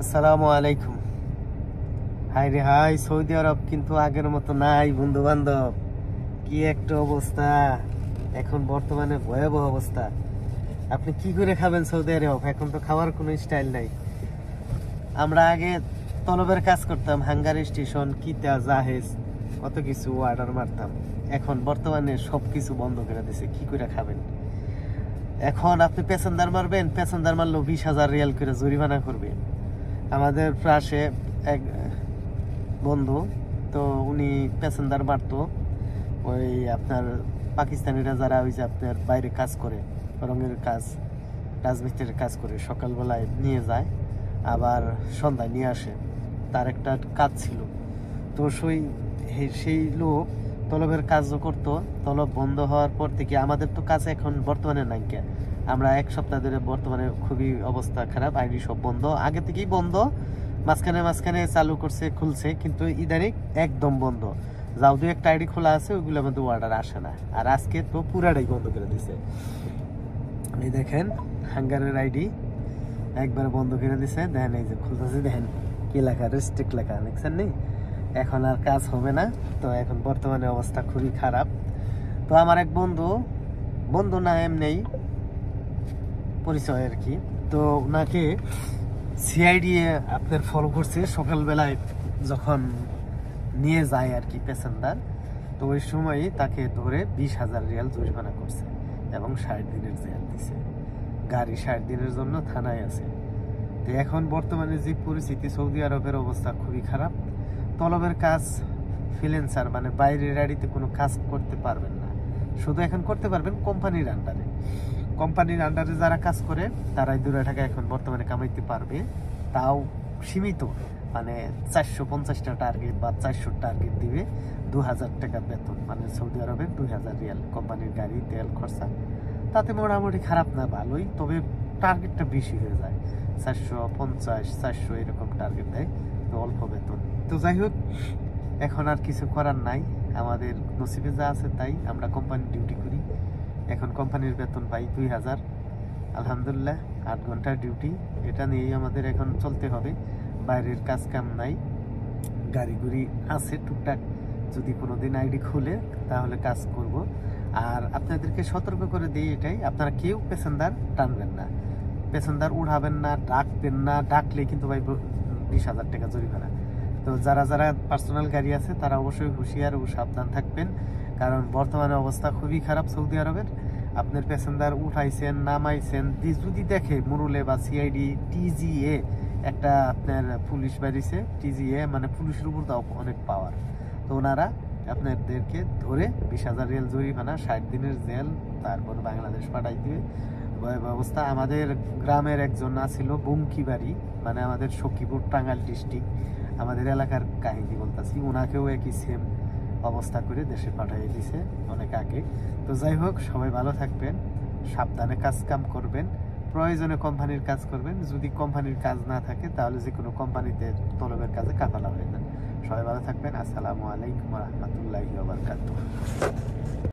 আসসালামু আলাইকুম। হাই রে হাই, সৌদি আরব কিন্তু আগের মতো নাই বন্ধু বান্ধব। কি একটা অবস্থা এখন, বর্তমানে ভয়াবহ অবস্থা। আপনি কি করে খাবেন সৌদি আরব? এখন তো খাওয়ার কোনো স্টাইল নাই। আমরা আগে তলবের কাজ করতাম, হাঙ্গারি স্টেশন, কিতা, জাহেজ, কত কিছু অর্ডার মারতাম। এখন বর্তমানে সবকিছু বন্ধ করে দিছে। কি করে খাবেন? এখন আপনি প্যাসেঞ্জার মারবেন, প্যাসেঞ্জার মারলেও 20,000 রিয়াল করে জরিমানা করবে। আমাদের পাশে এক বন্ধু, তো উনি প্যাসেঞ্জার মারতো। ওই আপনার পাকিস্তানিরা যারা ওই যে আপনার বাইরে কাজ করে, রঙের কাজ, রাজমিস্ত্রির কাজ করে, সকালবেলায় নিয়ে যায় আবার সন্ধ্যায় নিয়ে আসে। তার একটা কাজ ছিল। তো সেই লোক তলবের কাজও করতো। তলব বন্ধ হওয়ার পর থেকে আমাদের তো কাজ এখন বর্তমানে নাই। আমরা এক সপ্তাহ ধরে বর্তমানে খুবই অবস্থা খারাপ। আইডি সব বন্ধ, আগে থেকেই বন্ধ, মাঝখানে মাঝখানে চালু করছে, খুলছে, কিন্তু ইদানিং একদম বন্ধ। যাও দু একটা আইডি খোলা আছে, ওইগুলোর মধ্যে অর্ডার আসে না। আর আজকে তো পুরাটাই বন্ধ করে দিছে। এই দেখেন হাঙ্গারের আইডি একবারে বন্ধ করে দিছে। দেখেন এই যে খুলতেছে, দেখেন কি লেখা, রেস্ট্রিক্ট লেখা, দেখছেন নি? এখন আর কাজ হবে না। তো এখন বর্তমানে অবস্থা খুবই খারাপ। তো আমার এক বন্ধু না এমনি পরিচয় আর কি, তো ওনাকে সিআইডি আপনার ফলো করছে সকালবেলায় যখন নিয়ে যায় আর কি প্যাসেঞ্জার। তো ওই সময়ই তাকে ধরে 20,000 রিয়াল জরিমানা করছে এবং 60 দিনের জেল দিছে। গাড়ি 60 দিনের জন্য থানায় আছে। তো এখন বর্তমানে যে পরিস্থিতি, সৌদি আরবের অবস্থা খুবই খারাপ। তলবের কাজ ফ্রিল্যান্সার, মানে বাইরের গাড়িতে কোনো কাজ করতে পারবেন না। শুধু এখন করতে পারবেন কোম্পানির আন্ডারে। কোম্পানির আন্ডারে যারা কাজ করে তারাই 2 টাকা এখন বর্তমানে কামাইতে পারবে, তাও সীমিত। মানে 450টা টার্গেট বা 400 টার্গেট দিবে, 2,000 টাকা বেতন, মানে সৌদি আরবের 2,000 রিয়াল। কোম্পানির গাড়ি, তেল খরচা, তাতে মোটামুটি খারাপ না, ভালোই। তবে টার্গেটটা বেশি হয়ে যায়, 450, 400 এরকম টার্গেট দেয়, তো অল্প বেতন। তো যাই হোক, এখন আর কিছু করার নাই, আমাদের নসিবে যা আছে তাই। আমরা কোম্পানির ডিউটি করি, এখন কোম্পানির বেতন পাই 2,000, আলহামদুলিল্লাহ। 8 ঘন্টার ডিউটি, এটা নিয়েই আমাদের এখন চলতে হবে। বাইরের কাজ কাম নাই, গাড়ি গুড়ি আছে টুকটাক, যদি কোনোদিন আইডি খুলে তাহলে কাজ করব। আর আপনাদেরকে সতর্ক করে দিই এটাই, আপনারা কেউ প্যাসেঞ্জার টানবেন না, প্যাসেঞ্জার উঠাবেন না, ডাকবেন না। ডাকলে কিন্তু ভাই 20,000 টাকা জরিমানা। তো যারা যারা পার্সোনাল গাড়ি আছে তারা অবশ্যই হুঁশিয়ার ও সাবধান থাকবেন, কারণ বর্তমানে অবস্থা খুবই খারাপ সৌদি আরবের। আপনার প্যাসেঞ্জার উঠাইছেন, নামাইছেন, যদি দেখে মুরুলে বা সিআইডি, টিজিএ, একটা আপনার পুলিশ বাড়িছে, টিজিএ মানে পুলিশের উপর তাও অনেক পাওয়ার। তো ওনারা আপনাদেরকে ধরে 20,000 রিয়াল জরিমানা, 60 দিনের জেল, তারপর বাংলাদেশ পাঠাই দিবে। ব্যবস্থা আমাদের গ্রামের একজন আছিল বঙ্কি বাড়ি, মানে আমাদের সখীপুর, টাঙ্গাইল ডিস্ট্রিক্ট, আমাদের এলাকার কাহিনী বলতেছি। ওনাকেও একই সেম অবস্থা করে দেশে পাঠিয়ে দিছে অনেক আগে। তো যাই হোক, সবাই ভালো থাকবেন, সাবধানে কাজ কাম করবেন, প্রয়োজনে কোম্পানির কাজ করবেন। যদি কোম্পানির কাজ না থাকে তাহলে যে কোনো কোম্পানিতে তলবের কাজে কাফালা হয়ে যান। সবাই ভালো থাকবেন। আসসালামু আলাইকুম ওয়া রাহমাতুল্লাহি ওয়া বারাকাতুহু।